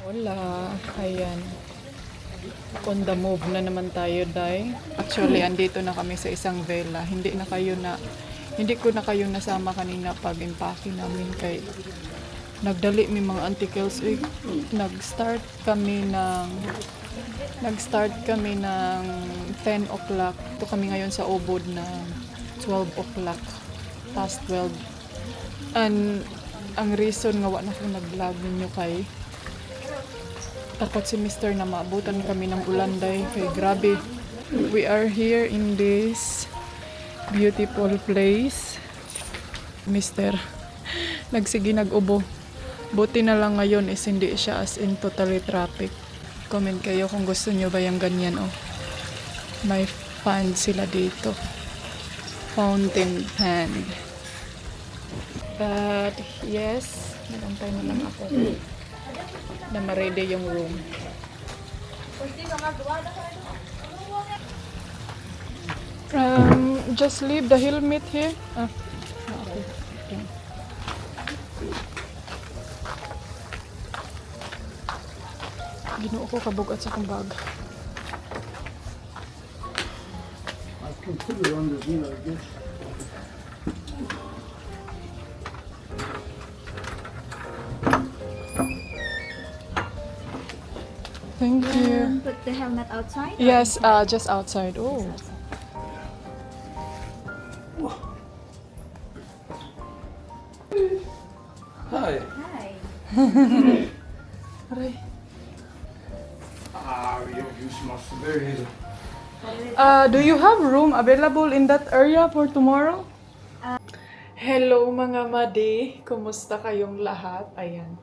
Hola, ayan. On the move na naman tayo, Day. Actually, andito na kami sa isang villa. Hindi ko na kayo nasama kanina pag impake namin kay nagdali mi mga antikels. Nag-start kami ng 10 o'clock. Ito kami ngayon sa ubod na 12 o'clock. Past 12. And ang reason nga wala na akong nag-vlog ninyo kay takot si Mr. na maabutan kami ng ulan day. Kay grabe. We are here in this beautiful place. Mr. Nag-ubo. Buti na lang ngayon is hindi siya as in totally traffic. Comment kayo kung gusto nyo ba yung ganyan. Oh. May fan sila dito. Fountain pen. But yes, nagantay na lang ako na ma-ready yung room. Just leave the helmet here. Okay. Ginuo ko kabugat sa akong bag. I can put it under here, I guess. Thank you. Put the helmet outside? Yes, just outside. Oh. Hi. Hi. Aray. You must very. Do you have room available in that area for tomorrow? Hello mga madi, kumusta kayong lahat? Ayan.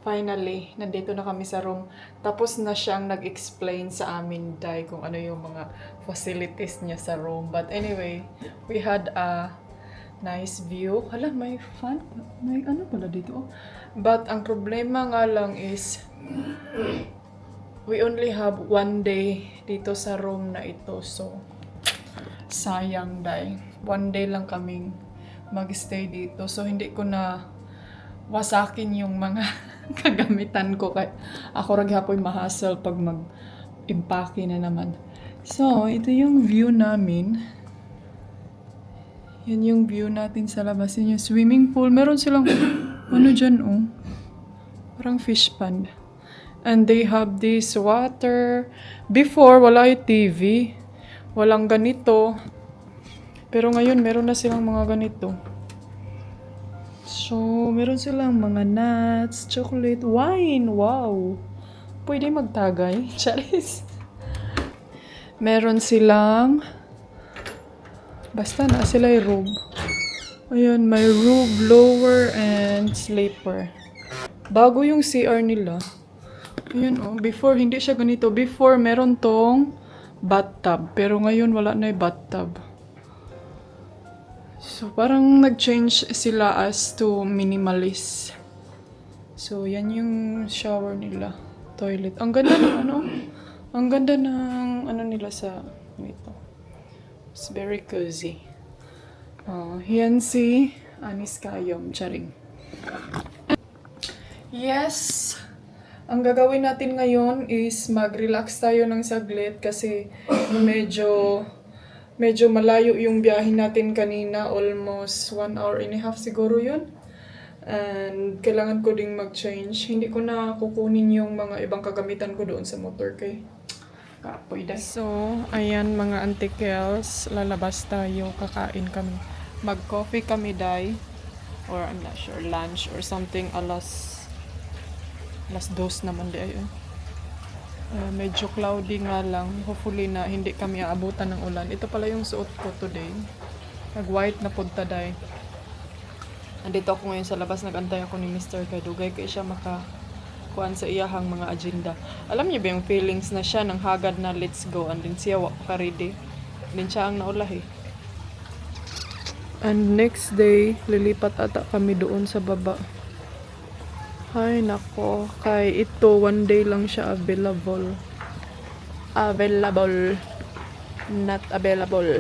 Finally, nandito na kami sa room. Tapos na siyang nag-explain sa amin, Day, kung ano yung mga facilities niya sa room. But anyway, we had a nice view. Hala, may fan? May ano pala dito? But ang problema nga lang is we only have one day dito sa room na ito. So, sayang, Day. One day lang kaming mag-stay dito. So, hindi ko na wasakin yung mga kagamitan ko. Kaya ako raghapoy mahasal pag mag-impake na naman. So, ito yung view namin. Yan yung view natin sa labas. Yan yung swimming pool. Meron silang, ano dyan, oh. Parang fish pond. And they have this water. Before, wala yung TV. Walang ganito. Pero ngayon, meron na silang mga ganito. So, meron silang mga nuts, chocolate, wine. Wow! Pwede magtagay. Charis. Meron silang basta na sila yung robe. Ayan, may robe, blower, and sleeper. Bago yung CR nila. Ayan, oh. Before, hindi siya ganito. Before, meron tong bathtub. Pero ngayon, wala na yung bathtub. So, parang nag-change sila as to minimalist. So, yan yung shower nila. Toilet. Ang ganda ng ano? Ang ganda ng ano nila sa ito. It's very cozy. Yan si Anis Kayom. Charing. Yes! Ang gagawin natin ngayon is mag-relax tayo ng saglit kasi medyo malayo yung biyahe natin kanina. Almost 1 hour and a half siguro yun. And kailangan ko ding mag-change. Hindi ko na kukunin yung mga ibang kagamitan ko doon sa motor kay kapoy dahil. So, ayan mga antikels. Lalabas tayo. Kakain kami. Mag-coffee kami, Day. Or I'm not sure, lunch or something alas 2 naman di ayun. Medyo cloudy nga lang. Hopefully na hindi kami aabutan ng ulan. Ito pala yung suot ko today. Nag-white na punta, Day. Andito ako ngayon sa labas. Nag-antay ako ni Mr. Kadugay kaya siya makakuan sa iyahang mga agenda. Alam niyo ba yung feelings na siya nang hagad na let's go. And then siya ka ready. And then siya ang naulahi. And next day, lilipat ata kami doon sa baba. Ay, nako. Kay ito, one day lang siya available. Available. Not available.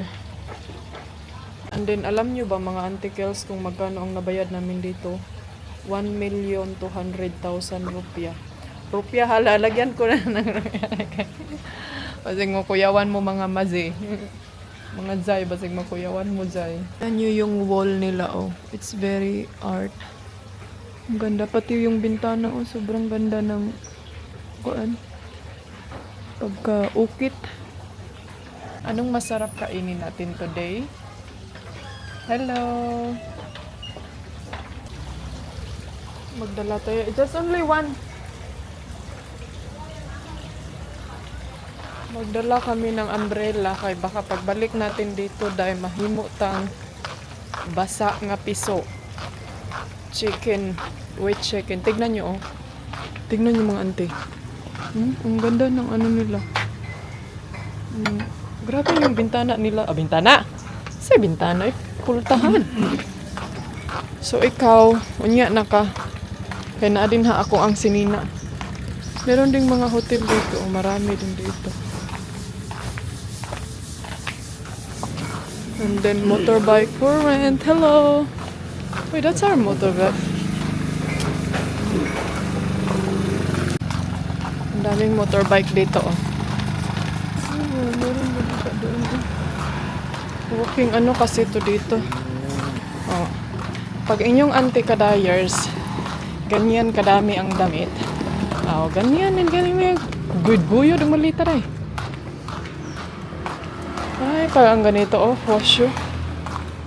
And then, alam nyo ba mga antikels kung magkano ang nabayad namin dito? 1,200,000 rupiah. rupya halalagyan ko na ng basig mo kuyawan mo mga mazi. Mga zay, basig mo kuyawan mo zay. Yan yung wall nila, oh. It's very art. Ang ganda, pati yung bintana, oh. Sobrang ganda ng kuan. Pagka-ukit. Anong masarap kainin natin today? Hello! Magdala tayo. Just only one. Magdala kami ng umbrella kay baka pagbalik natin dito dahil mahimo tang basa nga piso. Chicken. Wait, chicken. Tignan nyo, oh. Tignan nyo mga ante. Ang ganda ng ano nila. Grabe yung bintana nila. Ah, bintana! Sa bintana, kultahan. So, ikaw, unya na ka. Kaya na din ha ako ang sinina. Meron ding mga hotel dito. Oh, marami din dito. And then motorbike for rent. Hello! Wait, that's our motorbike. Ang daming motorbike dito, oh. Meron dito doon. Walking ano kasi to dito. Oh. Pag inyong anti-kadayers, ganyan kadami ang damit. Oh, ganyan and ganyan. Good buyod ang malita rin. Ay, parang ganito, oh, wash shoe.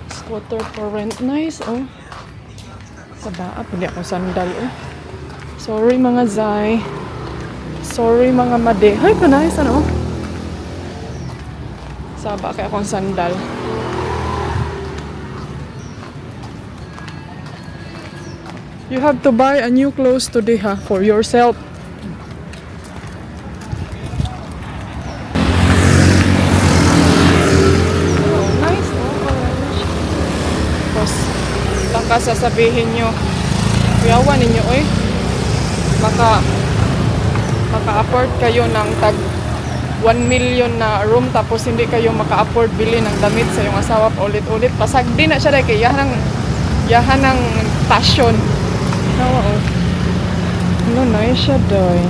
Scooter for rent. Nice, oh. Sabaa, pili akong sandal, oh. Sorry, mga zay. Sorry, mga made. Ay, nice, ano, oh. Saba kaya akong sandal. You have to buy a new clothes today, ha, for yourself. Baka sasabihin nyo, kuyawan ninyo, eh. Baka maka-afford kayo ng tag 1 million na room tapos hindi kayo maka-afford bili ng damit sa iyong asawa pa ulit-ulit. Pasagdi na siya dahil kaya yahan ng passion. Nawa, oh. Ano na siya dahil.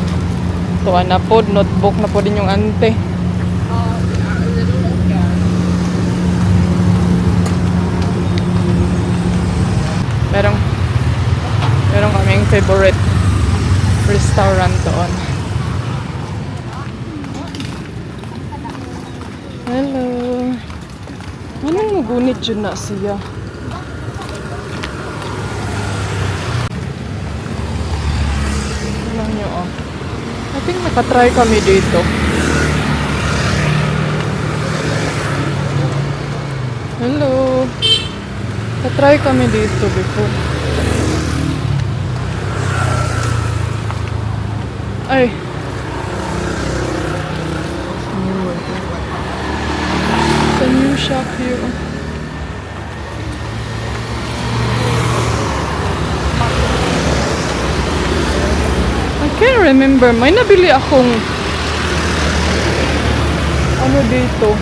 Tuwa na po, notebook na po din yung ante. Meron kaming favorite restaurant doon. Hello. Anong nagunit yun na siya? Alam nyo, oh. I think nakatry kami dito. Hello. Nakatry kami dito before. Ay. It's a new shop here. I can't remember. May nabili akong ano dito.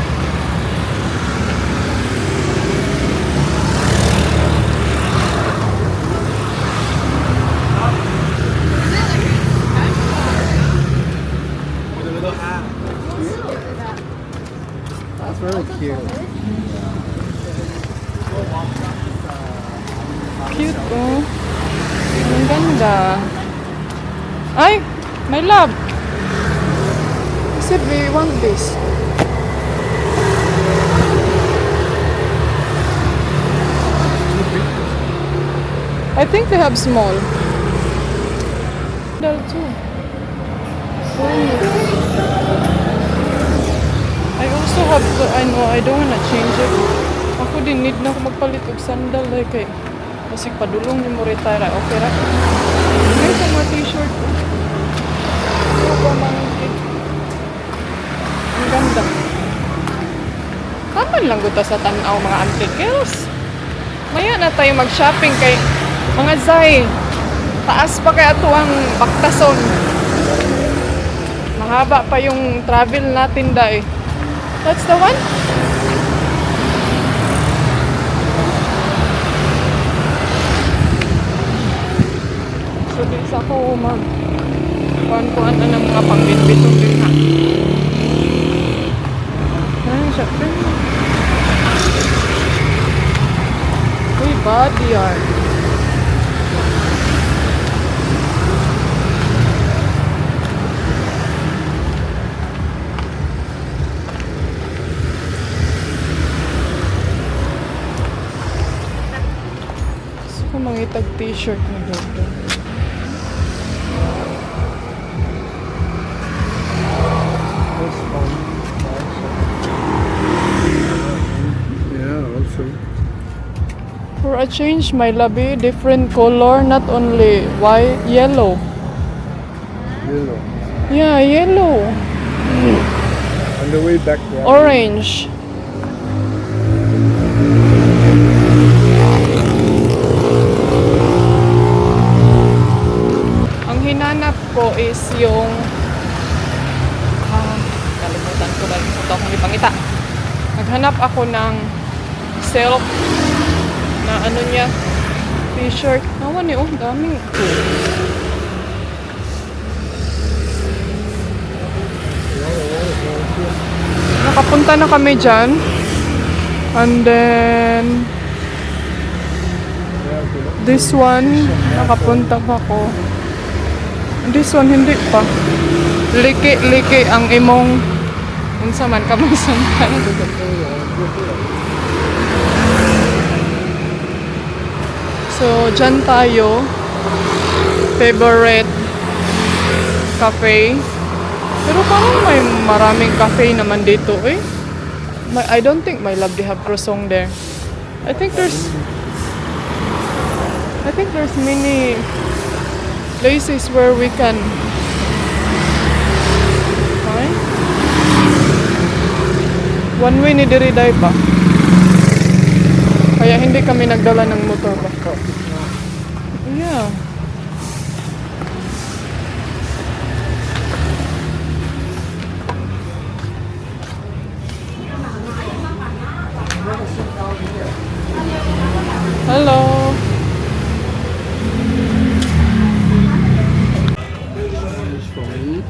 That's really cute. Cute, oh. Ang ganda. Ay, my love. I said we want this. I think they have small. There too. I also have to, I know, I don't wanna change it. Ako din, need na ako magpalit og sandal. Like, eh. Kasi padulong ni mo retire. Okay ra. May sa mga t-shirt. So, pamangkit. Ang ganda. Taman lang gusto sa tanaw mga antikels. Maya na tayo mag-shopping kay mga zay. Taas pa kaya ito ang baktason. Mahaba pa yung travel natin dahil. That's the one? So, di sa ako mag kuan na mga pangbitbitong din ha. Ay, syempre. Uy, body art. Gusto ko mangitag t-shirt na dito. That's fun. Yeah, also. For a change, my labi, different color, not only white, yellow. Yellow. Yeah, yellow. On the way back there. Orange. Ang hinanap ko is yung kalimutan ko dahil ito akong ipangita. Naghanap ako ng silk na ano niya, t-shirt. Nawan eh, oh, daming. Nakapunta na kami dyan. And then, this one, nakapunta pa ko. This one, hindi pa. Liki-liki ang imong unsa man ka magsundan. So, dyan tayo. Favorite cafe. Pero parang may maraming cafe naman dito eh. I don't think my love they have croissant there. I think there's many places where we can find. One way ni diri day pa. Kaya hindi kami nagdala ng motor ba? Yeah. Hello. This for me.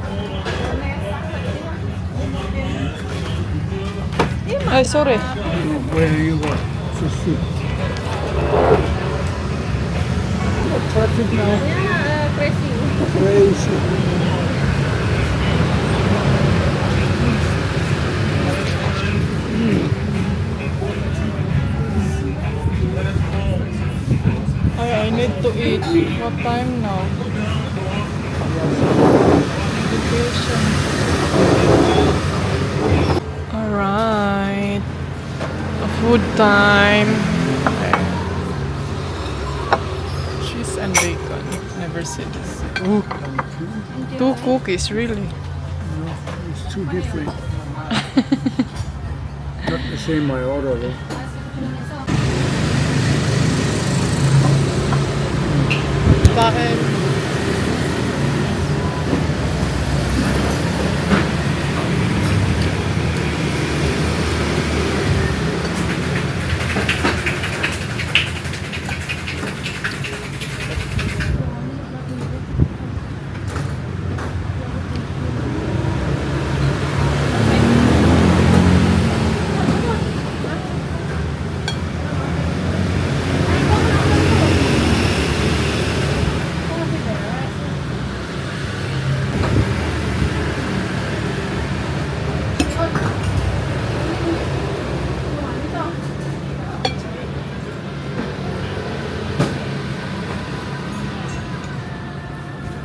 Ay, sorry. Where do you go? To shoot. Traffic now. Crazy. I need to eat. What time now? Vacation. Alright. Food time. Okay. Cheese and bacon. Never seen this. Ooh. 2 cookies, really? No, it's too different. Not the same I ordered. Bakit?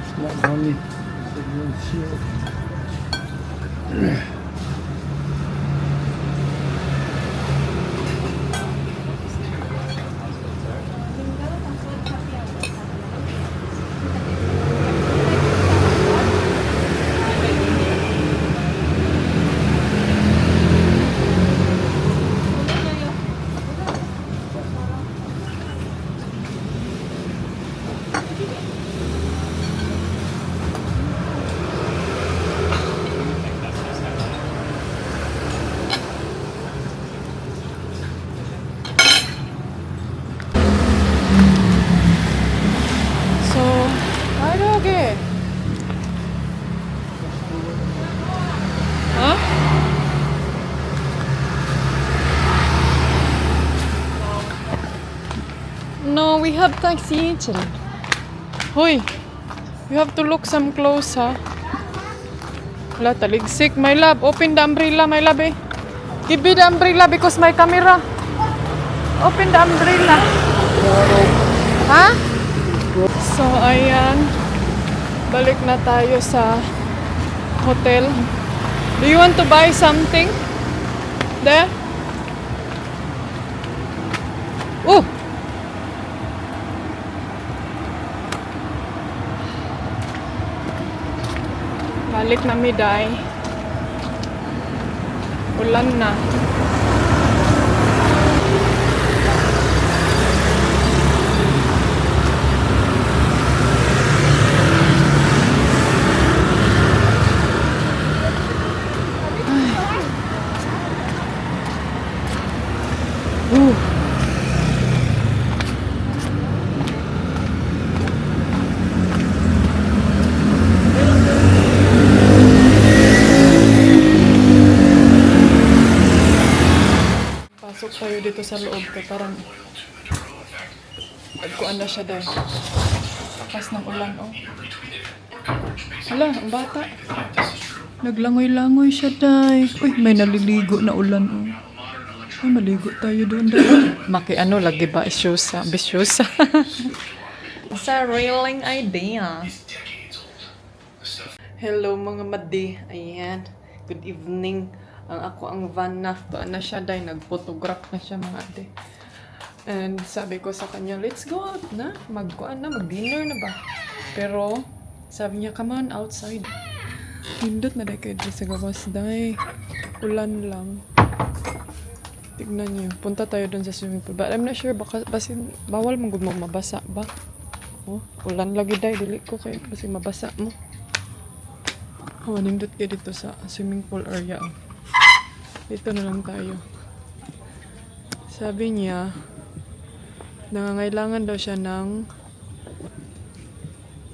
It's not money. It's a real shield. have taxi, Chile. Hoy, you have to look some close, ha? Wala, taligsik. My love, open the umbrella, my love, eh. Give me the umbrella because my camera. Open the umbrella. Ha? So, ayan. Balik na tayo sa hotel. Do you want to buy something? There? Oh! Balik na mi, day. Ulan na. Pasok tayo dito sa loob ko. Parang nagkuan na siya dahil. Lakas ng ulan, oh. Hala, ang bata. Naglangoy-langoy siya dahil. Uy, may naliligo na ulan, oh. Ay, maligo tayo doon dahil. Maki ano, lagi ba? Isyosa. Bisyosa. Sa railing idea. Hello mga madi. Ayan. Good evening. Ang ako ang van na. Tuan na siya dahil. Nag-photograph na siya mga ate. And sabi ko sa kanya, let's go out na. Mag-dinner na ba? Pero, sabi niya, come on, outside. Hindot na dahil kayo sa gawas dahil. Ulan lang. Tignan niyo. Punta tayo dun sa swimming pool. But I'm not sure, baka, basin, bawal mong mo mabasa ba? Oh, ulan lagi dahil. Dili ko kayo kasi mabasa mo. Oh, nindot kayo dito sa swimming pool area. Dito na lang tayo. Sabi niya, nangangailangan daw siya ng,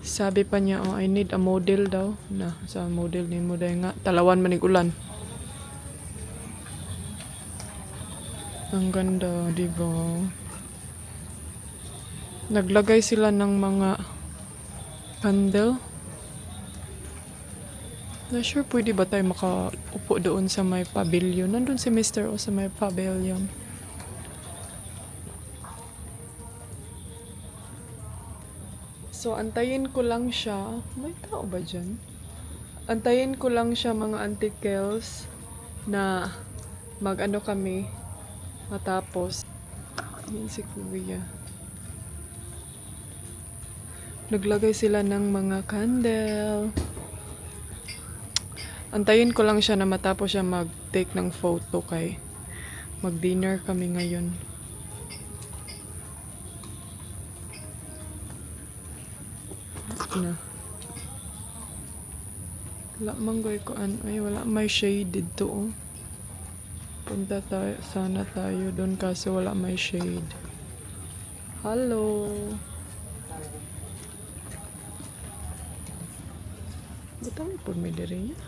sabi pa niya, oh, I need a model daw. Na, sa model ni mo dahil nga, talawan manig ulan. Ang ganda, di ba? Naglagay sila ng mga candle. Not sure pwede ba tayo makaupo doon sa may pavilion. Nandun si Mr. O sa may pavilion. So, antayin ko lang siya. May tao ba dyan? Antayin ko lang siya mga antikels na mag-ano kami matapos. Yan si Kuya. Naglagay sila ng mga candle. Antayin ko lang siya na matapos siya mag-take ng photo kay mag-dinner kami ngayon. Na. Wala manggoy ko ay wala may shade dito, oh. Punta tayo, sana tayo doon kasi wala may shade. Hello. Butang po may diri niya.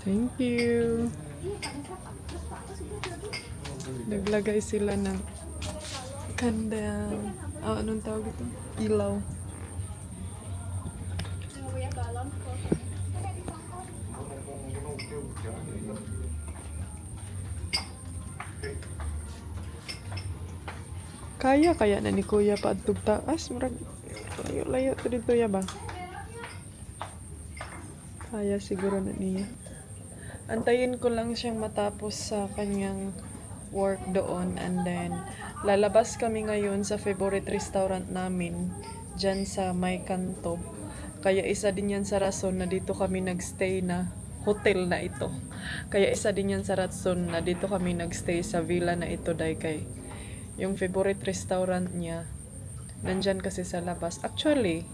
Thank you. Naglagay sila ng candle. Ah, anong tawag ito? Ilaw. Kaya na ni Kuya paadtog taas. Murag layo-layo to dito ya ba? Kaya siguro na niya. Antayin ko lang siyang matapos sa kanyang work doon and then lalabas kami ngayon sa favorite restaurant namin dyan sa May Kanto. Kaya isa din yan sa rason na dito kami nagstay na hotel na ito. Kaya isa din yan sa rason na dito kami nagstay sa villa na ito dahil kay yung favorite restaurant niya nandyan kasi sa labas. Actually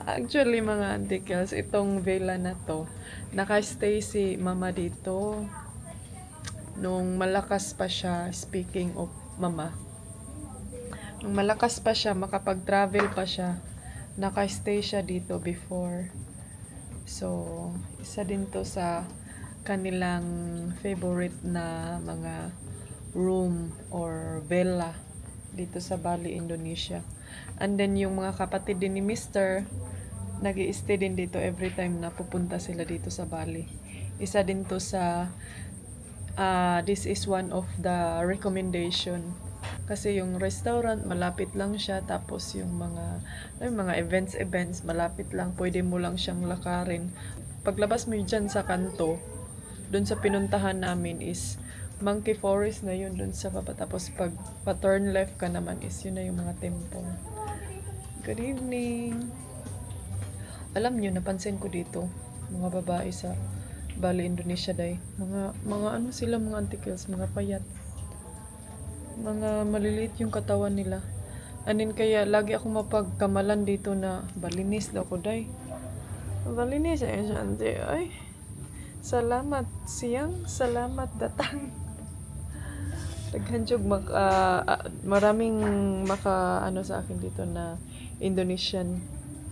Actually, mga antikels, itong villa na to, nakastay si mama dito nung malakas pa siya, speaking of mama. Malakas pa siya, makapag-travel pa siya. Naka-stay siya dito before. So, isa din to sa kanilang favorite na mga room or villa dito sa Bali, Indonesia. And then yung mga kapatid din ni Mr. nag-i-stay din dito every time na pupunta sila dito sa Bali. Isa din to sa this is one of the recommendation. Kasi yung restaurant, malapit lang siya. Tapos yung mga events, malapit lang. Pwede mo lang siyang lakarin. Paglabas mo dyan sa kanto, dun sa pinuntahan namin is Monkey Forest na yun dun sa baba. Tapos pag pa-turn left ka naman is yun na yung mga temple. Good evening! Alam nyo, napansin ko dito, mga babae sa Bali, Indonesia day. Mga ano sila, mga antikils, mga payat. Mga maliliit yung katawan nila. Anin kaya lagi ako mapagkamalan dito na Balinis daw ko day. Balinis ay siya ante. Ay, salamat siyang, salamat datang. Naghanjog maraming ano sa akin dito na Indonesian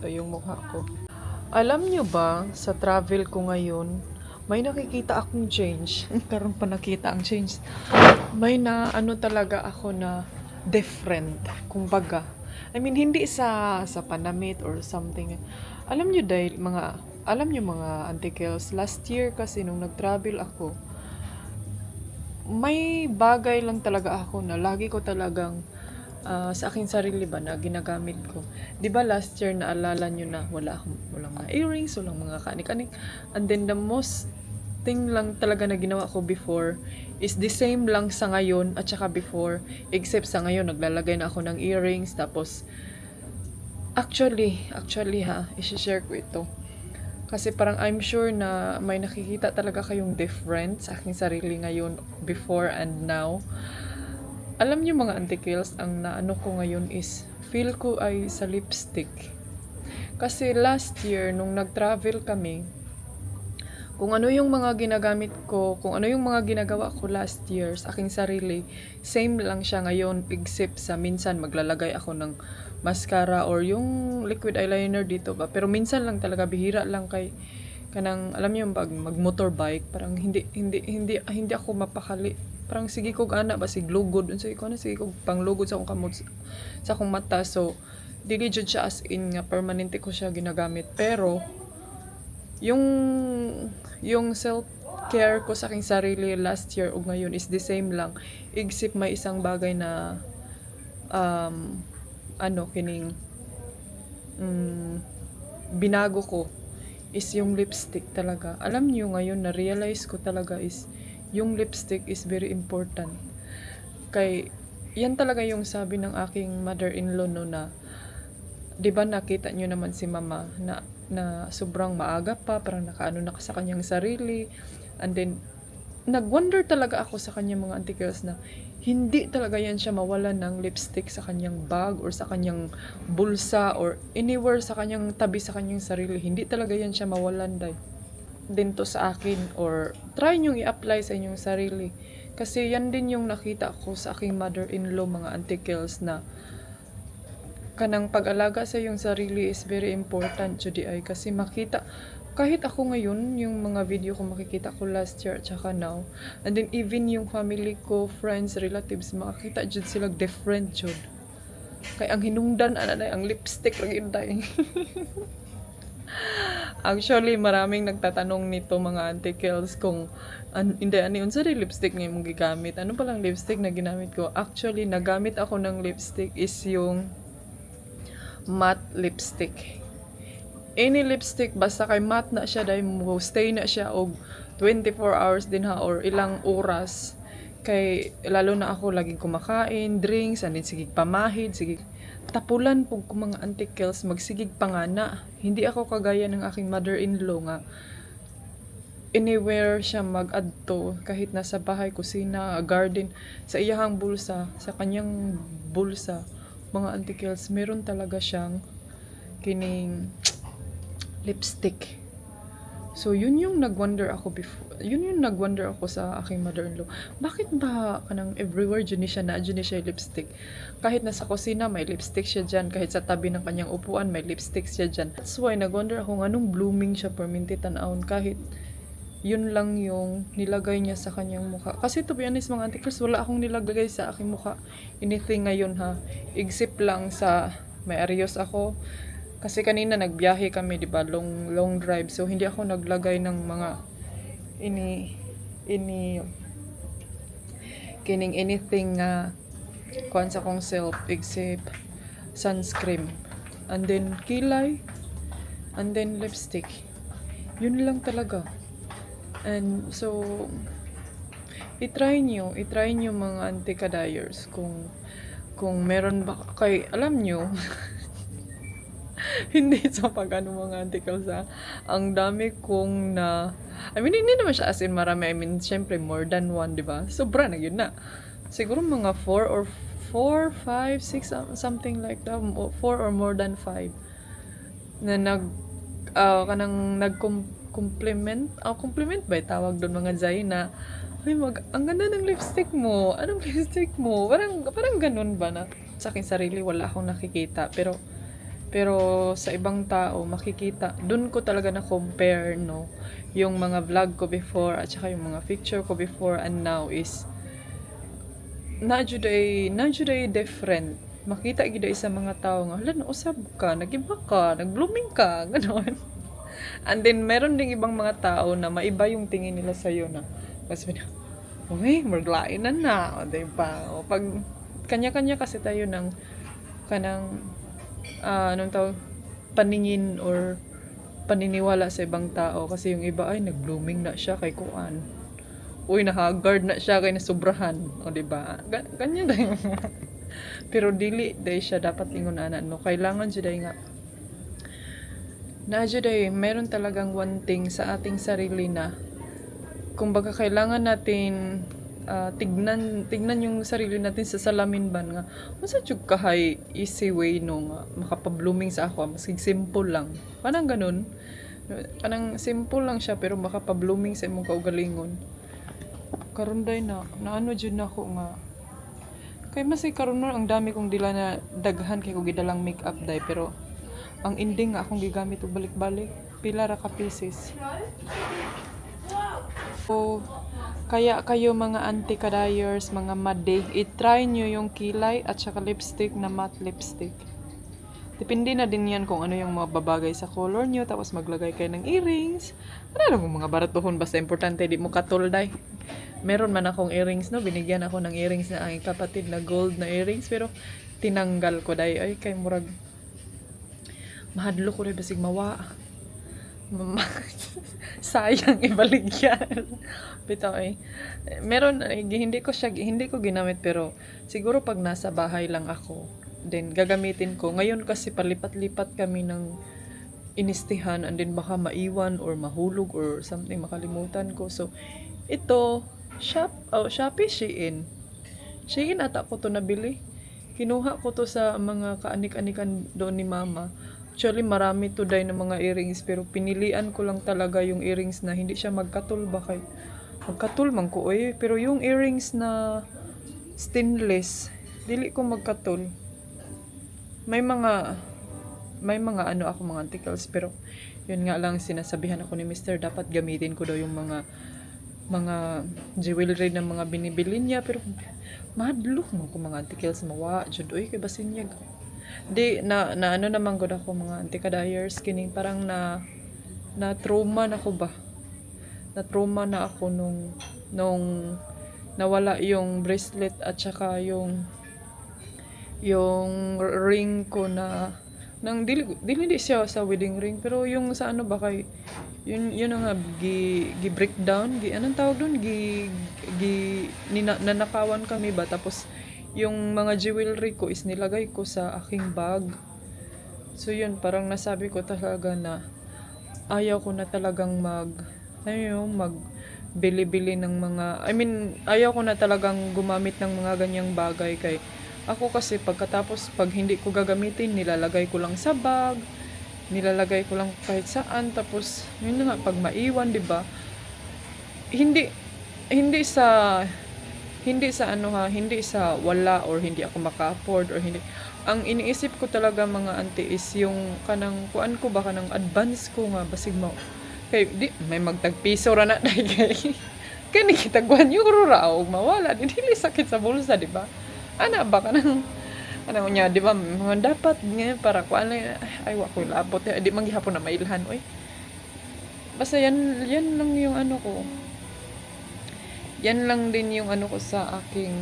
yung mukha ko. Alam nyo ba, sa travel ko ngayon, may nakikita akong change. Karoon pa nakita ang change. May na ano talaga ako na different. Kumbaga. I mean, hindi sa panamit or something. Alam nyo dahil mga antikels, last year kasi nung nag-travel ako, may bagay lang talaga ako na lagi ko talagang sa aking sarili ba na ginagamit ko. 'Di ba last year naalala nyo na walang mga earrings, walang mga kanik-kanik. And then the most thing lang talaga na ginawa ko before is the same lang sa ngayon at saka before, except sa ngayon naglalagay na ako ng earrings. Tapos actually i-share ko ito. Kasi parang I'm sure na may nakikita talaga kayong difference sa aking sarili ngayon before and now. Alam niyo mga antikils, ang naano ko ngayon is feel ko ay sa lipstick. Kasi last year nung nag-travel kami, kung ano yung mga ginagamit ko, kung ano yung mga ginagawa ko last year sa aking sarili, same lang siya ngayon except sa minsan maglalagay ako ng mascara or yung liquid eyeliner dito ba. Pero minsan lang talaga, bihira lang kay kanang alam niyo pag mag-motorbike, parang hindi ako mapakali. Parang sige ko ana ba sig lugod unsa ko na sige ko panglugod sa akong kamot sa akong mata. So dili jud siya as in nga permanente ko siya ginagamit. Pero yung self care ko sa aking sarili last year ug ngayon is the same lang, except may isang bagay na binago ko is yung lipstick talaga. Alam niyo ngayon na realize ko talaga is yung lipstick is very important. Kay yan talaga yung sabi ng aking mother-in-law no na 'di ba nakita niyo naman si mama na sobrang maaga pa, parang nakaano na sa kanyang sarili. And then nag-wonder talaga ako sa kanyang mga antikils na hindi talaga yan siya mawalan ng lipstick sa kanyang bag or sa kanyang bulsa or anywhere sa kanyang tabi sa kanyang sarili. Hindi talaga yan siya mawalan din to sa akin, or try nyo i-apply sa inyong sarili. Kasi yan din yung nakita ko sa aking mother-in-law mga antikils na kanang pag-alaga sa iyong sarili is very important judi ay. Kasi makita kahit ako ngayon, yung mga video ko makikita ko last year at saka now. And then even yung family ko, friends, relatives, makakita jud sila different jud. Kay ang hinungdan, ang lipstick lang yun tayo. Actually, maraming nagtatanong nito mga antikils kung hindi unsa rin lipstick nga mong gigamit. Ano palang lipstick na ginamit ko? Actually, nagamit ako ng lipstick is yung matte lipstick. Any lipstick basta kay matte na siya dahil mo stay na siya og 24 hours din ha or ilang oras. Kay lalo na ako laging kumakain, drinks, and then sigig pamahid, sigig tapulan pug ko mga antikils, magsigig pangana. Hindi ako kagaya ng aking mother-in-law nga anywhere siya mag-adto, kahit nasa bahay, kusina, garden, sa iyahang bulsa, sa kanyang bulsa, mga antikils, meron talaga siyang kining lipstick. So, yun yung nag-wonder ako before. Yun yung nag-wonder ako sa aking mother-in-law. Bakit ba kanang everywhere dyan siya na dyan siya lipstick? Kahit nasa kusina, may lipstick siya dyan. Kahit sa tabi ng kanyang upuan, may lipstick siya dyan. That's why nag-wonder ako anong blooming siya perminti tan-aon kahit yun lang yung nilagay niya sa kanyang mukha. Kasi to be honest mga auntie girls, wala akong nilagay sa aking mukha. Anything ngayon ha. Except lang sa may arios ako. Kasi kanina nagbiyahe kami, 'di ba? Long drive. So hindi ako naglagay ng mga ini kining anything nga kuan sa kong self except sunscreen. And then kilay, and then lipstick. Yun lang talaga. And so i-try nyo mga anti-kadayers kung meron ba kay alam nyo hindi sa pag-ano mga antikal sa ang dami kong na I mean hindi naman siya as in marami I mean syempre more than one diba sobra na yun na siguro mga 4 5 6 something like that 4 or more than 5 na kanang compliment ba tawag doon mga Zay na ay ang ganda ng lipstick mo anong lipstick mo parang ganun ba na sa aking sarili wala akong nakikita pero sa ibang tao makikita doon ko talaga na compare no yung mga vlog ko before at saka yung mga picture ko before and now is na juday different makita gid sa mga tao nga hala usab ka nagiba ka nagblooming ka ganoon and then meron ding ibang mga tao na maiba yung tingin nila sa iyo na kasi uy maglain na o diba o pag kanya-kanya kasi tayo ng kanang anong tawag, paningin or paniniwala sa ibang tao kasi yung iba ay nag-blooming na siya kay kuan. Uy, na-haggard na siya kay nasubrahan. O diba? Ganyan dayon. Pero dili day siya dapat ingon ana no. Kailangan jud day nga na jud day meron talagang one thing sa ating sarili na kung baga kailangan natin tignan yung sarili natin sa salamin ban nga unsa jud kahay easy way no nga makapablooming sa ako mas simple lang parang ganun kanang simple lang siya pero makapablooming sa imong kaugalingon karon day na ano jud nako nga kay masay karon na ang dami kong dila na daghan kay ko gidalang makeup day pero ang ending nga akong gigamit og balik-balik pila ra ka pieces so kaya kayo mga anti-kadayers, mga made, i-try nyo yung kilay at saka lipstick na matte lipstick. Depende na din yan kung ano yung mga babagay sa color nyo, tapos maglagay kayo ng earrings. Ano lang mga baratuhon, basta importante, di mo katulday. Meron man akong earrings, no? Binigyan ako ng earrings na aking kapatid na gold na earrings, pero tinanggal ko day. Ay, kay murag, mahadlo ko rin basig mawa. Sayang ibaligyan. Bitaw meron hindi ko ginamit pero siguro pag nasa bahay lang ako then gagamitin ko ngayon kasi palipat-lipat kami ng inistihan and then baka maiwan or mahulog or something makalimutan ko so ito Shopee Shein ata ko to nabili kinuha ko to sa mga kaanik-anikan doon ni mama. Actually, marami to day ng mga earrings pero pinilian ko lang talaga yung earrings na hindi siya magkatul ba kay magkatul man ko pero yung earrings na stainless dili ko magkatul. May mga ano ako mga articles pero yun nga lang sinasabihan ako ni Mr. dapat gamitin ko daw yung mga jewelry ng mga binibili niya pero madlok mo ko mga articles mawa jud kay basin niya di na ano naman gud ako mga anti-kadayers kining parang na trauma na ko ba na trauma na ako nung nawala yung bracelet at saka yung ring ko na nang dili siya sa wedding ring pero yung sa ano ba kay yun nga gi breakdown anong tawag doon nanakawan kami ba tapos yung mga jewelry ko is nilagay ko sa aking bag. So yun, parang nasabi ko talaga na ayaw ko na talagang magbili-bili ng mga, ayaw ko na talagang gumamit ng mga ganyang bagay ako kasi pagkatapos pag hindi ko gagamitin, nilalagay ko lang sa bag, nilalagay ko lang kahit saan. Tapos, yun na nga, pag maiwan, di ba? Hindi, hindi sa, hindi sa wala or hindi ako maka-afford or hindi. Ang iniisip ko talaga mga auntie is yung kanang, kuan ko ba, kanang advance ko nga, basig mo. Kay, di, may magtagpiso ra na, dahil kay, kani kitagwan yung rura, o mawala, di dili sakit sa bulsa, di ba? Ana ba, kanang, ano niya, di ba, mga dapat nga para kuan lang, ay wako labot, di manggihapon na mailhan, oy. Basta yan lang yung ano ko. Yan lang din yung ano ko sa aking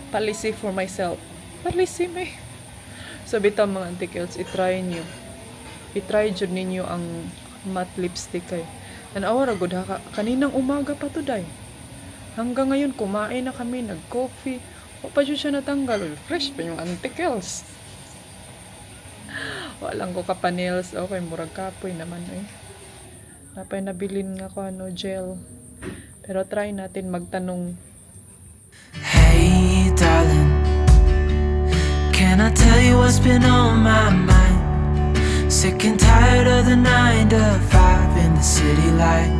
policy for myself. Policy may. So bitaw mga antikels, i-try nyo. I-try jud ninyo ang matte lipstick kay. Tanawa ra gud ha, kaninang umaga pa to day. Hanggang ngayon kumain na kami, nag-coffee. O pa dyan siya natanggal. Uy, fresh pa yung antikels. Walang ko kapanils. Okay, murag kapoy naman eh. Napay nabilin nga ko ano, gel. Pero try natin magtanong. Hey, darling, can I tell you what's been on my mind? Sick and tired of the 9 to 5 in the city life.